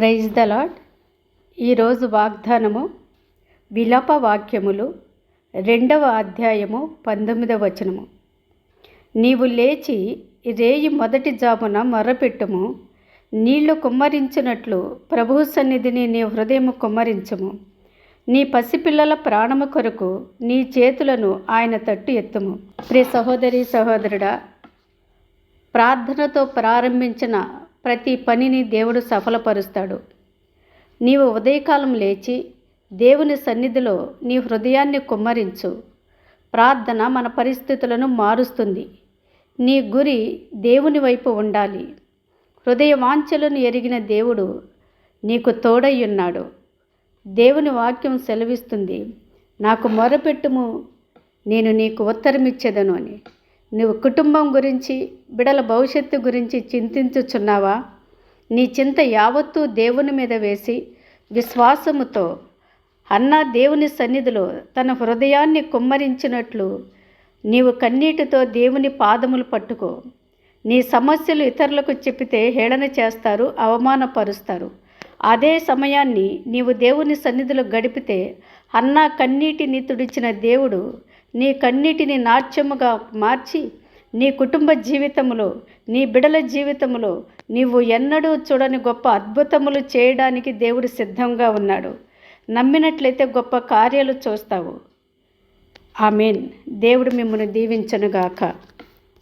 Praise the lord. ఈరోజు వాగ్దానము విలాప వాక్యములు 2వ అధ్యాయము 19వ వచనము. నీవు లేచి రేయి మొదటి జామున మొర్రపెట్టుము, నీళ్లు కుమ్మరించినట్లు ప్రభువు సన్నిధిని నీ హృదయము కుమ్మరించుము. నీ పసిపిల్లల ప్రాణము కొరకు నీ చేతులను ఆయన తట్టు ఎత్తుము. ప్రియ సహోదరి సహోదరుడా, ప్రార్థనతో ప్రారంభించిన ప్రతి పనిని దేవుడు సఫలపరుస్తాడు. నీవు ఉదయకాలం లేచి దేవుని సన్నిధిలో నీ హృదయాన్ని కుమ్మరించు. ప్రార్థన మన పరిస్థితులను మారుస్తుంది. నీ గురి దేవుని వైపు ఉండాలి. హృదయ వాంఛలను ఎరిగిన దేవుడు నీకు తోడయ్యున్నాడు. దేవుని వాక్యం సెలవిస్తుంది, నాకు మొరపెట్టుము, నేను నీకు ఉత్తరమిచ్చేదను అని. నువ్వు కుటుంబం గురించి, బిడల భవిష్యత్తు గురించి చింతించుచున్నావా? నీ చింత యావత్తూ దేవుని మీద వేసి విశ్వాసముతో అన్నా దేవుని సన్నిధిలో తన హృదయాన్ని కుమ్మరించినట్లు నీవు కన్నీటితో దేవుని పాదములు పట్టుకో. నీ సమస్యలు ఇతరులకు చెప్పితే హేళన చేస్తారు, అవమానపరుస్తారు. అదే సమయాన్ని నీవు దేవుని సన్నిధిలో గడిపితే అన్నా కన్నీటిని తుడిచిన దేవుడు నీ కన్నీటిని నాట్యముగా మార్చి నీ కుటుంబ జీవితంలో, నీ బిడల జీవితంలో నీవు ఎన్నడూ చూడని గొప్ప అద్భుతములు చేయడానికి దేవుడు సిద్ధంగా ఉన్నాడు. నమ్మినట్లయితే గొప్ప కార్యాలు చూస్తావు. ఆమేన్. దేవుడు మిమ్మల్ని దీవించునుగాక.